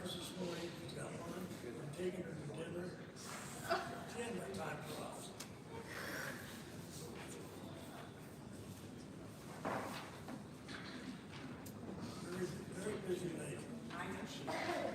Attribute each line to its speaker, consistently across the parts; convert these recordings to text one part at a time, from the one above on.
Speaker 1: ours this morning, he's got one, we're taking her to dinner. 10 that time for us. Very, very busy lady.
Speaker 2: I know she's very.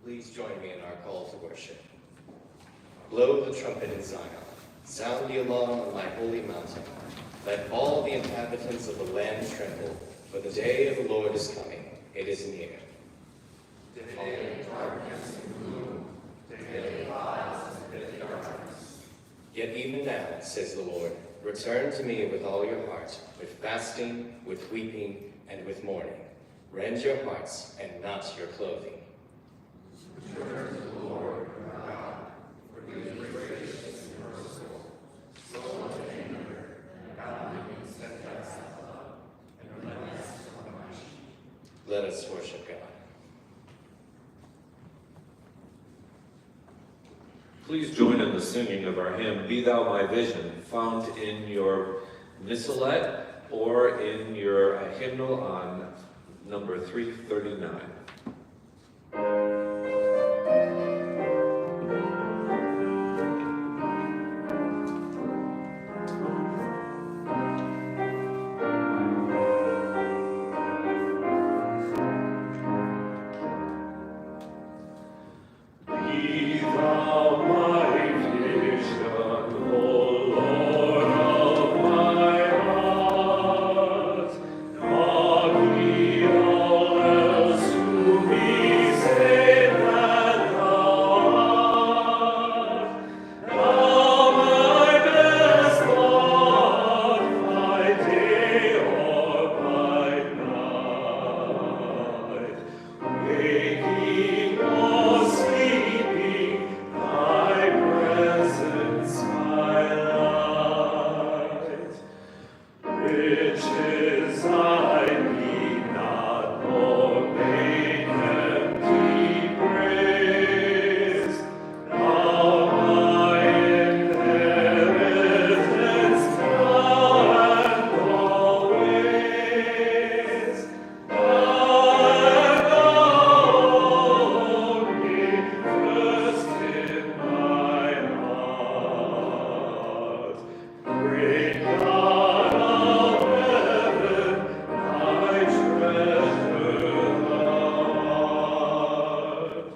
Speaker 3: Please join me in our call to worship. Blow the trumpet in Zion, sound the alarm on my holy mountain. Let all the inhabitants of the land tremble, for the day of the Lord is coming, it is near. Yet even now, says the Lord, return to me with all your heart, with fasting, with weeping, and with mourning. Rend your hearts and not your clothing.
Speaker 4: Return to the Lord our God, for he is gracious and merciful, slow to anger, and abounding in steadfast love, and relentless from mercy.
Speaker 3: Let us worship God.
Speaker 5: Please join in the singing of our hymn, Be Thou My Vision, found in your missalette or in your hymnal on number 339.
Speaker 4: Be thou my vision, O Lord of my heart. God be all else to me, save that thou art. Thou my best thought, by day or by night. Waking or sleeping, thy presence my light. Riches I need not, nor vain empty praise. Thou my inheritance now and always. First in my heart, great God of heaven, my treasure thou art.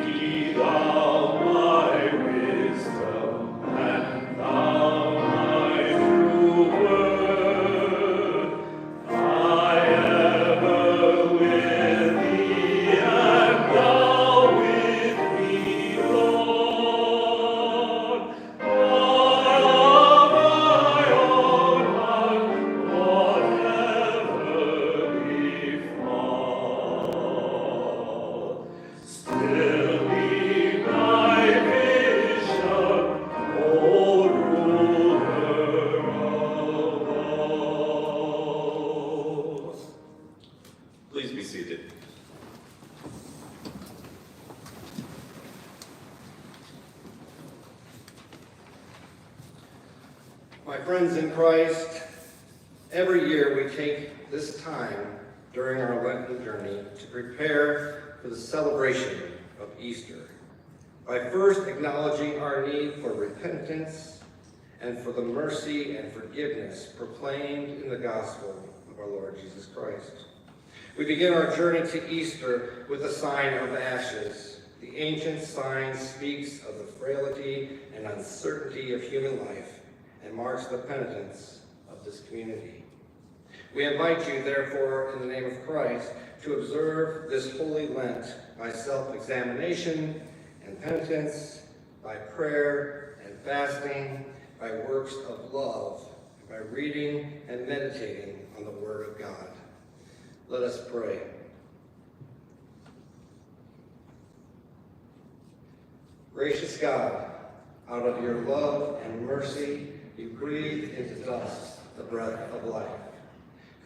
Speaker 4: Be thou my wisdom, and thou my true word. I ever with thee, and thou with me, Lord. All of my own heart, whatever befall, still be my vision, O ruler of all.
Speaker 5: Please be seated.
Speaker 6: My friends in Christ, every year we take this time during our Lenten journey to prepare for the celebration of Easter by first acknowledging our need for repentance and for the mercy and forgiveness proclaimed in the gospel of our Lord Jesus Christ. We begin our journey to Easter with the sign of ashes. The ancient sign speaks of the frailty and uncertainty of human life and marks the penitence of this community. We invite you, therefore, in the name of Christ, to observe this Holy Lent by self-examination and penitence, by prayer and fasting, by works of love, by reading and meditating on the Word of God. Let us pray. Gracious God, out of your love and mercy, you breathe into dust the breath of life,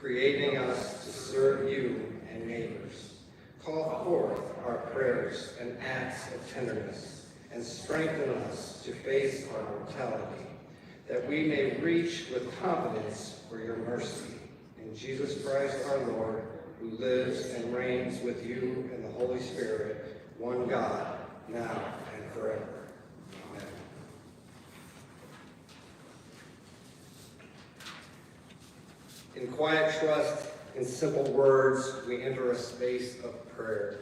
Speaker 6: creating us to serve you and neighbors. Call forth our prayers and acts of tenderness, and strengthen us to face our mortality, that we may reach with confidence for your mercy. In Jesus Christ our Lord, who lives and reigns with you and the Holy Spirit, one God, now and forever. Amen. In quiet trust, in simple words, we enter a space of prayer.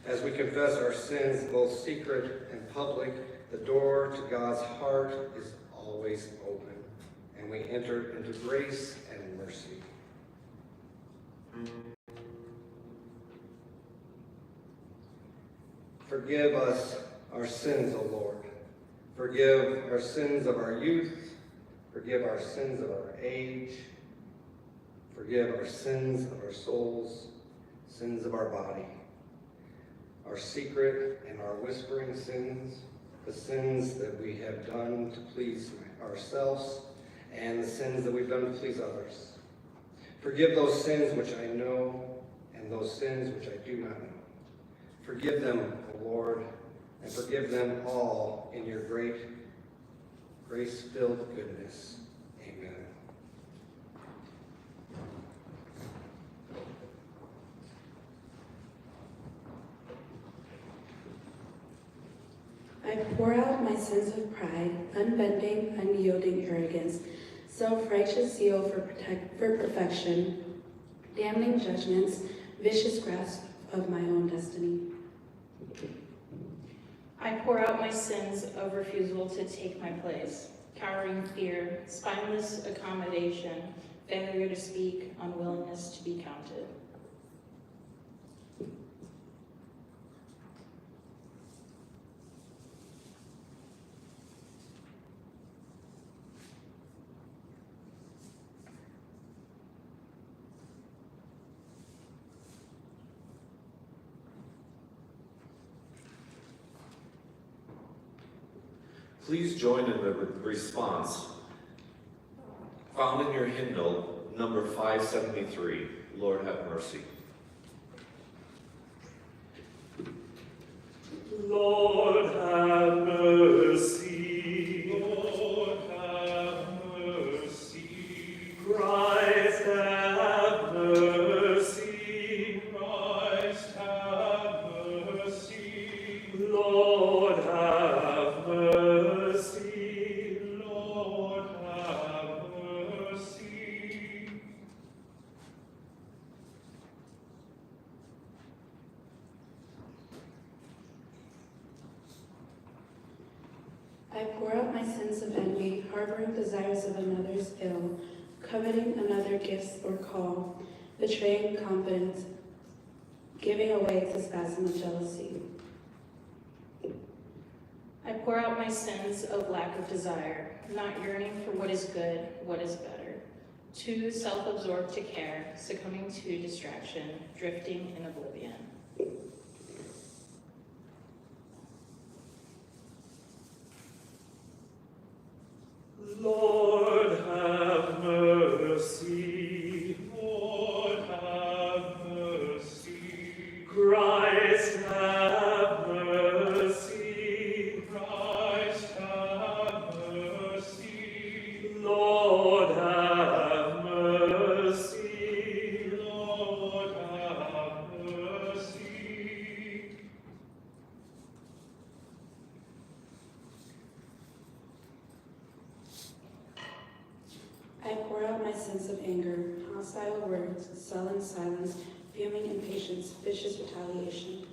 Speaker 6: As we confess our sins, both secret and public, the door to God's heart is always open, and we enter into grace and mercy. Forgive us our sins, O Lord. Forgive our sins of our youth. Forgive our sins of our age. Forgive our sins of our souls, sins of our body, our secret and our whispering sins, the sins that we have done to please ourselves, and the sins that we've done to please others. Forgive those sins which I know and those sins which I do not know. Forgive them, O Lord, and forgive them all in your great grace-filled goodness. Amen.
Speaker 7: I pour out my sins of pride, unbending, unyielding arrogance, self-righteous zeal for perfection, damning judgments, vicious grasp of my own destiny.
Speaker 2: I pour out my sins of refusal to take my place, cowering fear, spineless accommodation, failure to speak, unwillingness to be counted.
Speaker 5: Please join in the response found in your hymnal, number 573, Lord have mercy.
Speaker 8: Lord have mercy. Lord have mercy. Christ have mercy. Christ have mercy. Lord have mercy. Lord have mercy.
Speaker 7: I pour out my sins of envy, harboring desires of another's ill, coveting another gifts or call, betraying confidence, giving away to spasm of jealousy.
Speaker 2: I pour out my sins of lack of desire, not yearning for what is good, what is better, too self-absorbed to care, succumbing to distraction, drifting in oblivion.
Speaker 8: Lord have mercy. Lord have mercy. Christ have mercy. Christ have mercy. Lord have mercy. Lord have mercy.
Speaker 7: I pour out my sins of anger, hostile words, sullen silence, fuming impatience, vicious retaliation.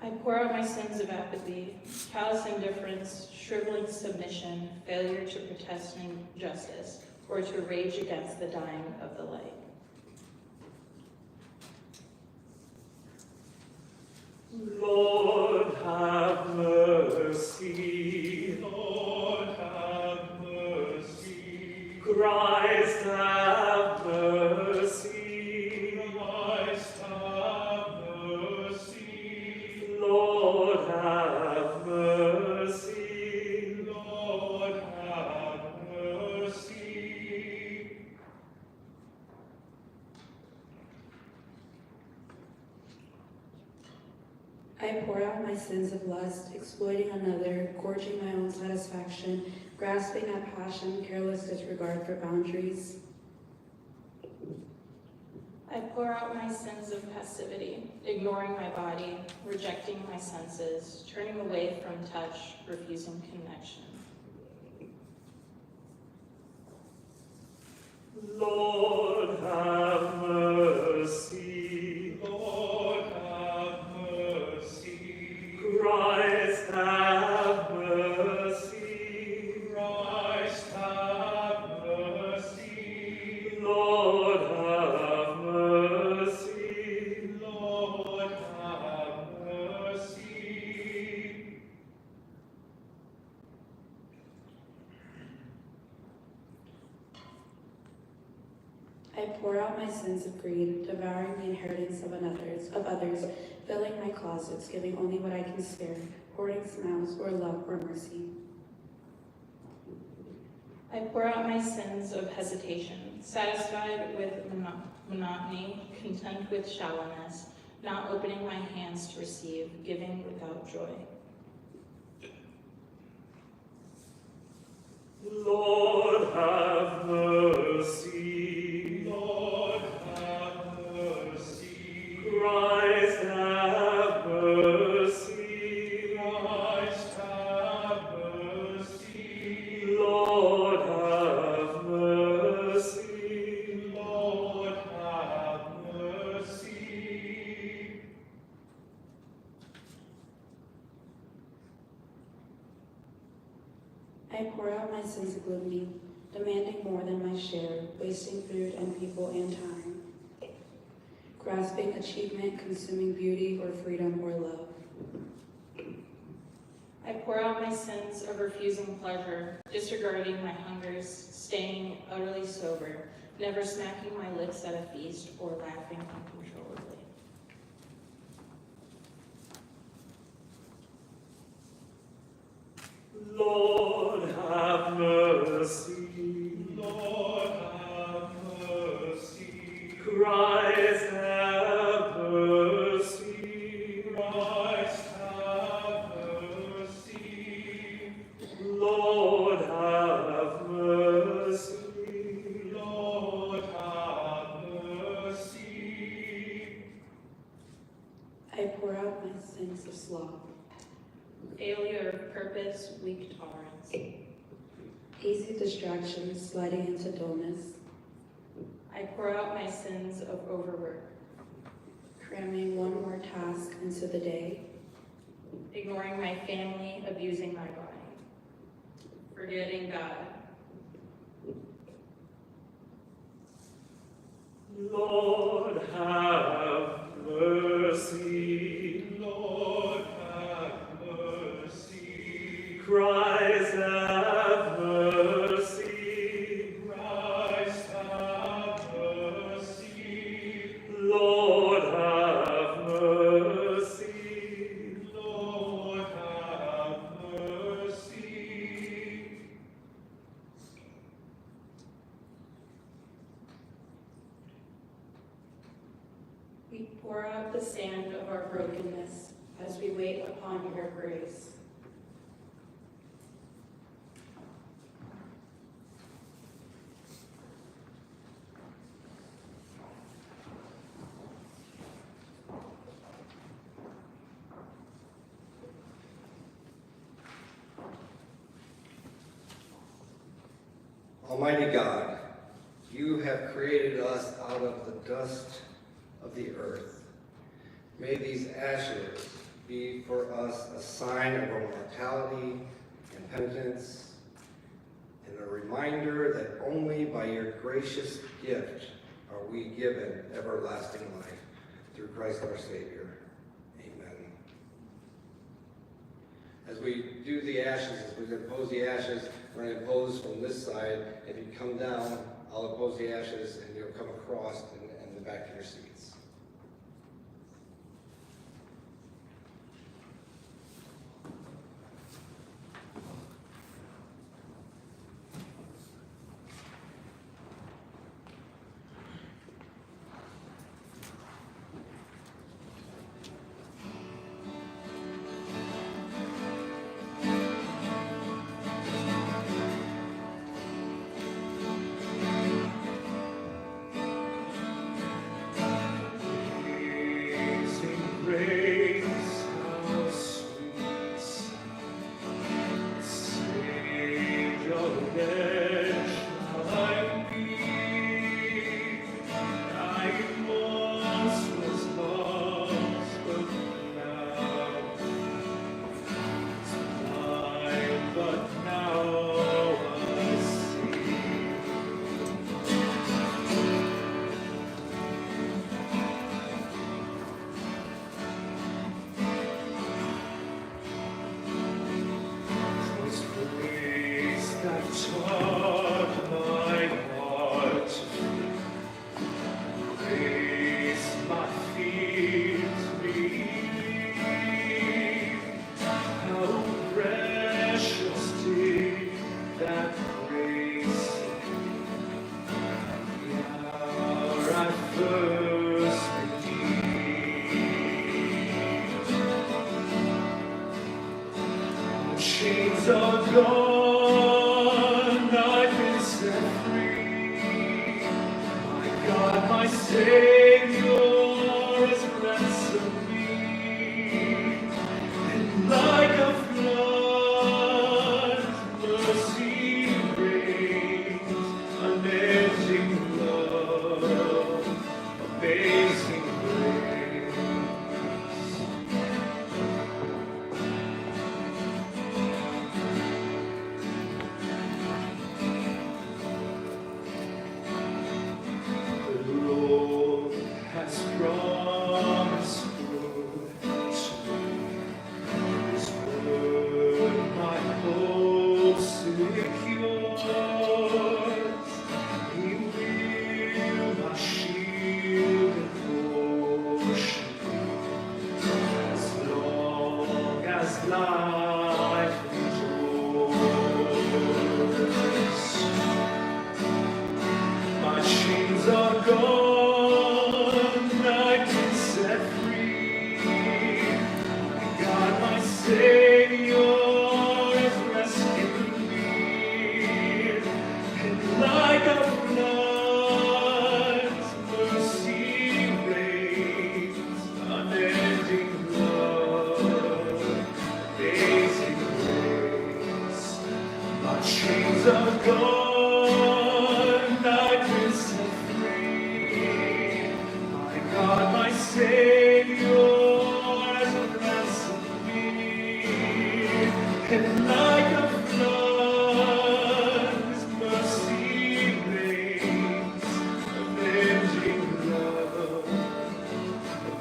Speaker 2: I pour out my sins of apathy, callous indifference, shriveling submission, failure to protest injustice, or to rage against the dying of the light.
Speaker 8: Lord have mercy. Lord have mercy. Christ have mercy. Christ have mercy. Lord have mercy. Lord have mercy.
Speaker 7: I pour out my sins of lust, exploiting another, gorging my own satisfaction, grasping at passion, careless disregard for boundaries.
Speaker 2: I pour out my sins of passivity, ignoring my body, rejecting my senses, turning away from touch, refusing connection.
Speaker 8: Lord have mercy. Lord have mercy. Christ have mercy. Christ have mercy. Lord have mercy. Lord have mercy.
Speaker 7: I pour out my sins of greed, devouring the inheritance of others, filling my closets, giving only what I can spare, hoarding smiles or love or mercy.
Speaker 2: I pour out my sins of hesitation, satisfied with monotony, content with shallowness, not opening my hands to receive, giving without joy.
Speaker 8: Lord, have mercy. Lord, have mercy. Christ, have mercy. Christ, have mercy. Lord, have mercy. Lord, have mercy.
Speaker 7: I pour out my sins of gluttony, demanding more than my share, wasting food and people and time, grasping achievement, consuming beauty or freedom or love.
Speaker 2: I pour out my sins of refusing pleasure, disregarding my hungers, staying utterly sober, never smacking my lips at a feast or laughing uncontrollably.
Speaker 8: Lord, have mercy. Lord, have mercy. Christ, have mercy. Christ, have mercy. Lord, have mercy. Lord, have mercy.
Speaker 7: I pour out my sins of sloth,
Speaker 2: Failure of purpose, weak tolerance.
Speaker 7: easy distractions, sliding into dullness,
Speaker 2: I pour out my sins of overwork,
Speaker 7: cramming one more task into the day,
Speaker 2: ignoring my family, abusing my body, forgetting God.
Speaker 8: Lord, have mercy. Lord, have mercy. Christ, have mercy. Christ, have mercy. Lord, have mercy. Lord, have mercy.
Speaker 2: We pour out the sand of our brokenness as we wait upon your grace.
Speaker 6: Almighty God, you have created us out of the dust of the earth. May these ashes be for us a sign of our mortality and penitence, and a reminder that only by your gracious gift are we given everlasting life through Christ our Savior. Amen. As we do the ashes, as we impose the ashes, we're going to impose from this side. If you come down, I'll impose the ashes, and you'll come across and the back of your seats.
Speaker 8: Savior has ransomed me, and like a flood, mercy reigns, unending love, amazing grace. The Lord has promised good to me. His word my hope secures. He will my shield and portion be, as long as life endures. My chains are gone, I've been set free. God, my Savior, has rescued me. And like a flood, mercy reigns, unending love, amazing grace. My chains are gone, I've been set free. My God, my Savior, has ransomed me. And like a flood, His mercy reigns, avenging love,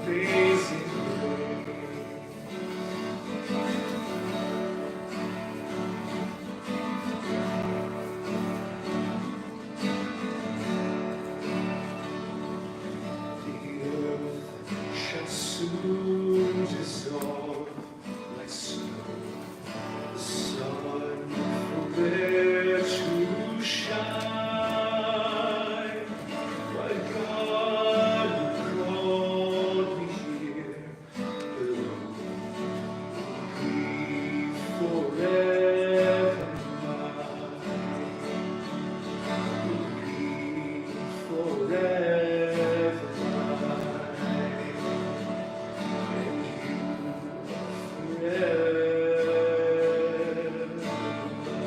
Speaker 8: amazing grace. The earth shall soon dissolve like snow. The sun forbear to shine. But God who called me here below will be forever mine. Will be forever mine. And you are forever mine.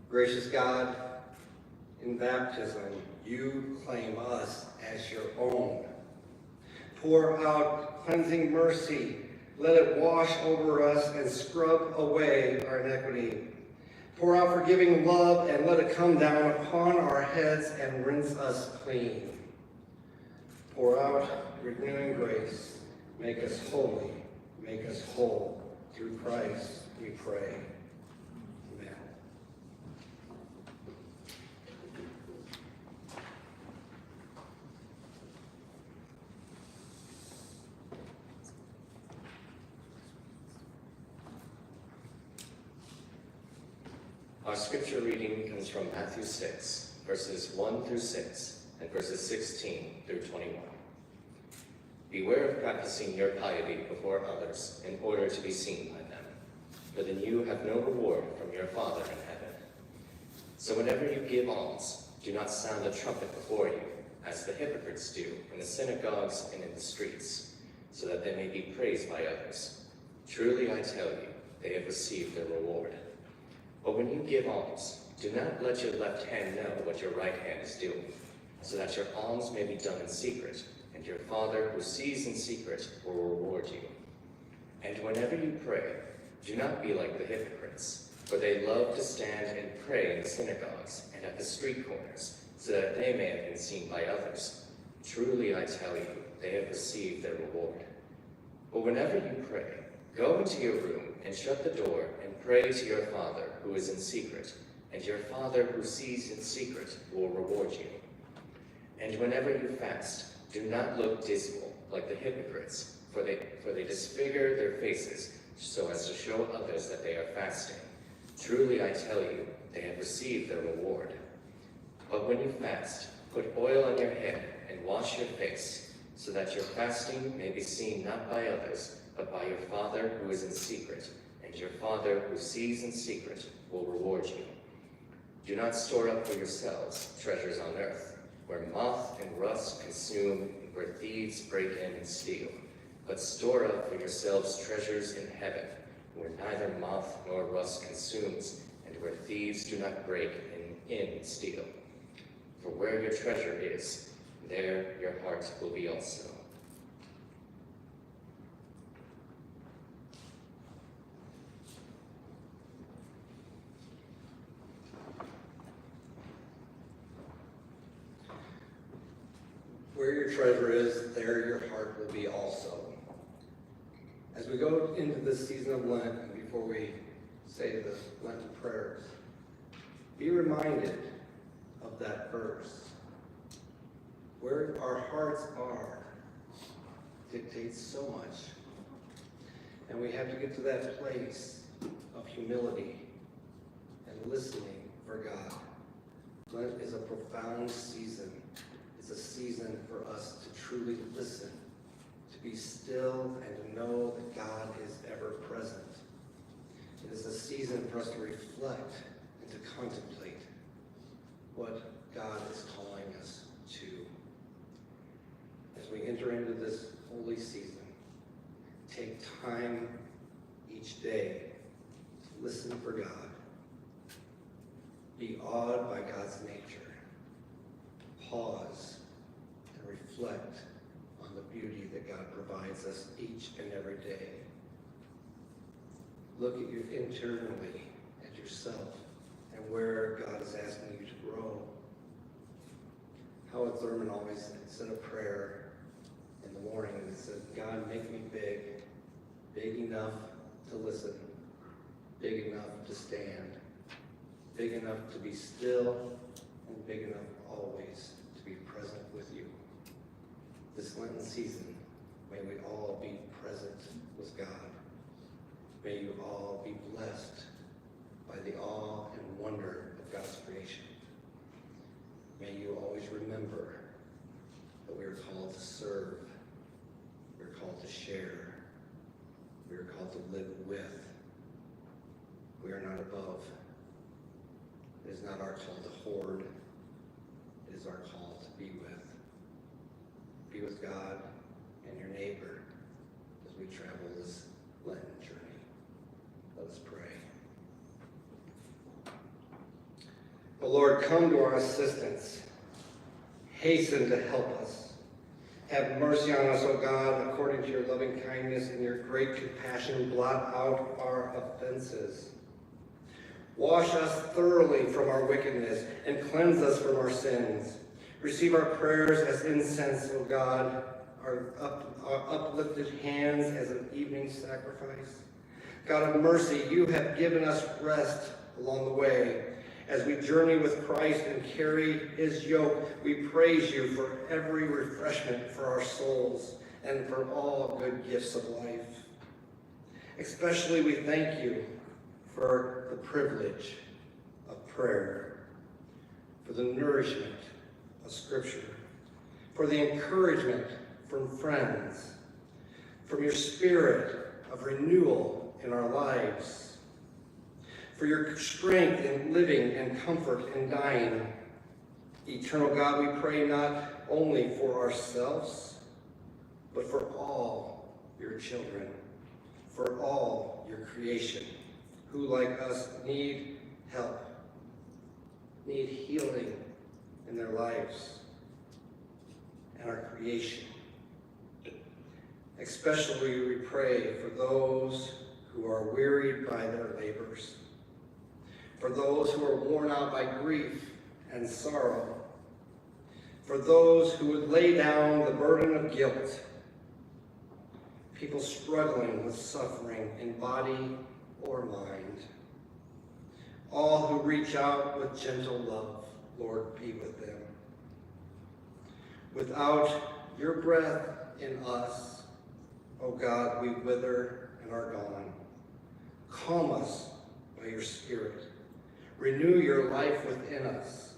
Speaker 6: Gracious God, in baptism, you claim us as your own. Pour out cleansing mercy. Let it wash over us and scrub away our iniquity. Pour out forgiving love and let it come down upon our heads and rinse us clean. Pour out renewing grace. Make us holy. Make us whole. Through Christ we pray. Amen.
Speaker 3: Our scripture reading comes from Matthew 6, verses 1 through 6, and verses 16 through 21. Beware of practicing your piety before others in order to be seen by them, for then you have no reward from your Father in heaven. So whenever you give alms, do not sound a trumpet before you, as the hypocrites do in the synagogues and in the streets, so that they may be praised by others. Truly I tell you, they have received their reward. But when you give alms, do not let your left hand know what your right hand is doing, so that your alms may be done in secret, and your Father who sees in secret will reward you. And whenever you pray, do not be like the hypocrites, for they love to stand and pray in the synagogues and at the street corners, so that they may have been seen by others. Truly I tell you, they have received their reward. But whenever you pray, go into your room and shut the door and pray to your Father who is in secret, and your Father who sees in secret will reward you. And whenever you fast, do not look dismal like the hypocrites, for they disfigure their faces so as to show others that they are fasting. Truly I tell you, they have received their reward. But when you fast, put oil on your head and wash your face, so that your fasting may be seen not by others, but by your Father who is in secret, and your Father who sees in secret will reward you. Do not store up for yourselves treasures on earth, where moth and rust consume, and where thieves break in and steal. But store up for yourselves treasures in heaven, where neither moth nor rust consumes, and where thieves do not break in and steal. For where your treasure is, there your heart will be also.
Speaker 6: Where your treasure is, there your heart will be also. As we go into this season of Lent, and before we say the Lenten prayers, be reminded of that verse. Where our hearts are dictates so much. And we have to get to that place of humility and listening for God. Lent is a profound season. It's a season for us to truly listen, to be still and to know that God is ever present. It is a season for us to reflect and to contemplate what God is calling us to. As we enter into this holy season, take time each day to listen for God. Be awed by God's nature. Pause and reflect on the beauty that God provides us each and every day. Look at you internally at yourself and where God is asking you to grow. Howard Thurman always said a prayer in the morning that said, God, make me big, big enough to listen, big enough to stand, big enough to be still, and big enough always to be present with you. This Lenten season, may we all be present with God. May you all be blessed by the awe and wonder of God's creation. May you always remember that we are called to serve, we are called to share, we are called to live with. We are not above. It is not our call to hoard. It is our call to be with. Be with God and your neighbor as we travel this Lenten journey. Let us pray. O Lord, come to our assistance. Hasten to help us. Have mercy on us, O God, according to your loving kindness and your great compassion. Blot out our offenses. Wash us thoroughly from our wickedness and cleanse us from our sins. Receive our prayers as incense, O God, our uplifted hands as an evening sacrifice. God of mercy, you have given us rest along the way. As we journey with Christ and carry his yoke, we praise you for every refreshment for our souls and for all good gifts of life. Especially we thank you for the privilege of prayer, for the nourishment of Scripture, for the encouragement from friends, from your spirit of renewal in our lives, for your strength in living and comfort in dying. Eternal God, we pray not only for ourselves, but for all your children, for all your creation, who like us need help, need healing in their lives and our creation. Especially we pray for those who are wearied by their labors, for those who are worn out by grief and sorrow, for those who would lay down the burden of guilt, people struggling with suffering in body or mind. All who reach out with gentle love, Lord, be with them. Without your breath in us, O God, we wither and are gone. Calm us by your Spirit. Renew your life within us,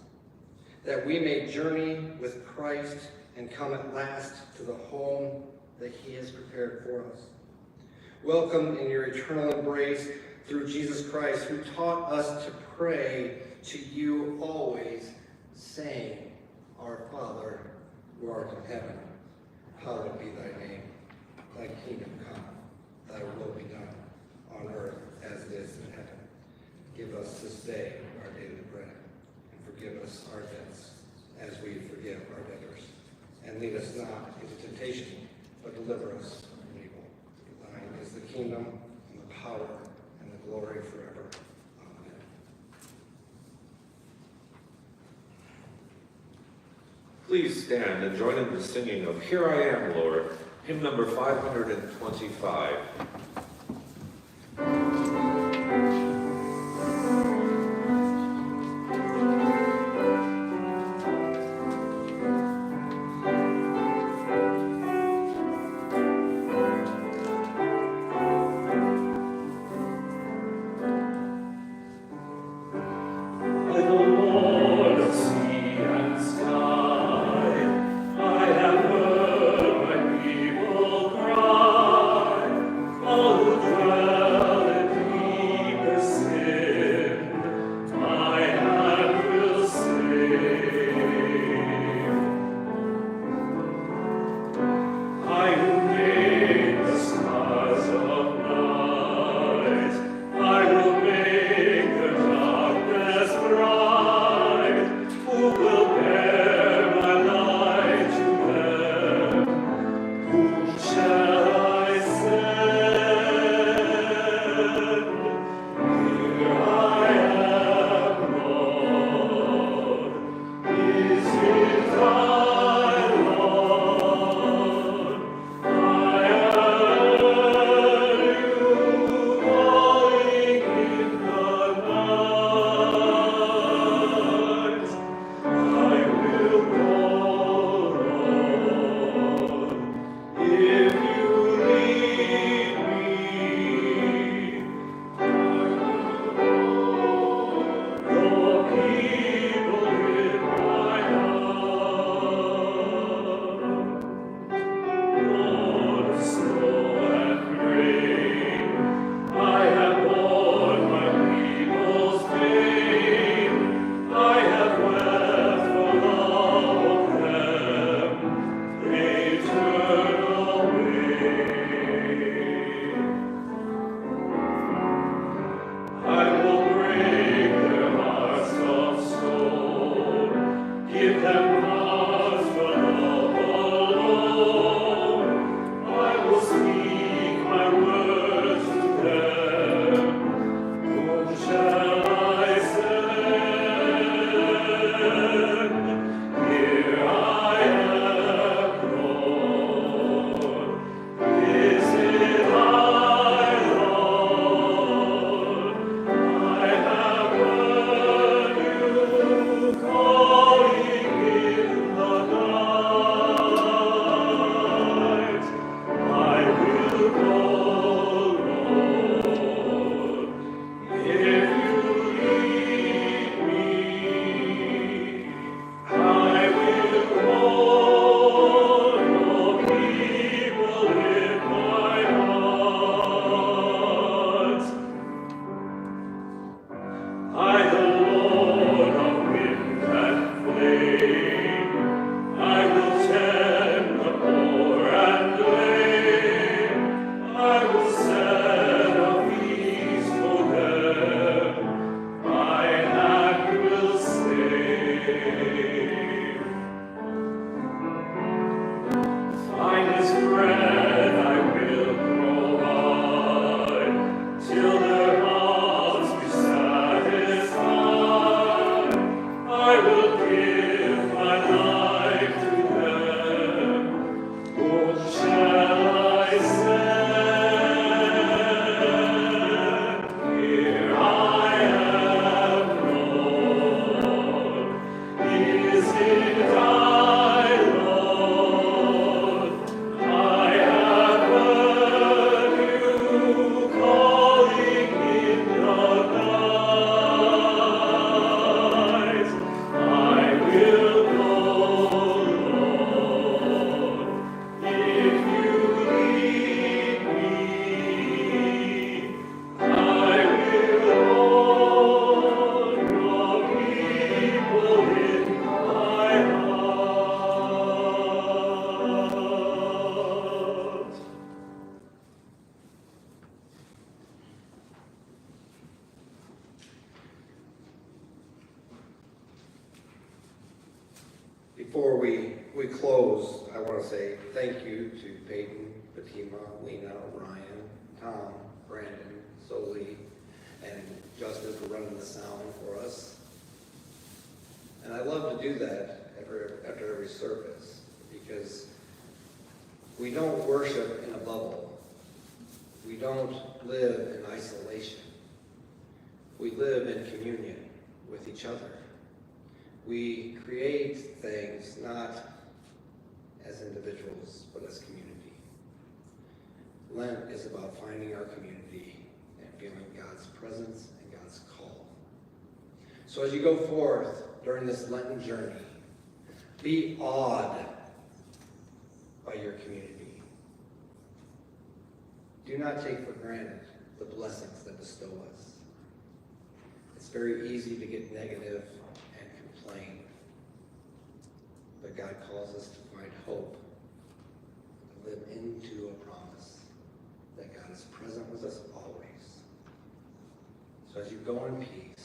Speaker 6: that we may journey with Christ and come at last to the home that he has prepared for us. Welcome in your eternal embrace through Jesus Christ, who taught us to pray to you always, saying, Our Father, who art in heaven, hallowed be thy name. Thy kingdom come, thy will be done, on earth as it is in heaven. Give us this day our daily bread, and forgive us our debts, as we forgive our debtors. And lead us not into temptation, but deliver us from evil. For thine is the kingdom, and the power, and the glory forever. Amen.
Speaker 5: Please stand and join in the singing of Here I Am, Lord, hymn number 525.
Speaker 8: I have heard my people cry.
Speaker 6: Before we close, I want to say thank you to Peyton, Fatima, Lena, Ryan, Tom, Brandon, Soli, and Justin for running the sound for us. And I love to do that after every service, because we don't worship in a bubble. We don't live in isolation. We live in communion with each other. We create things not as individuals, but as community. Lent is about finding our community and feeling God's presence and God's call. So as you go forth during this Lenten journey, be awed by your community. Do not take for granted the blessings that bestow us. It's very easy to get negative and complain. But God calls us to find hope, to live into a promise that God is present with us always. So as you go in peace,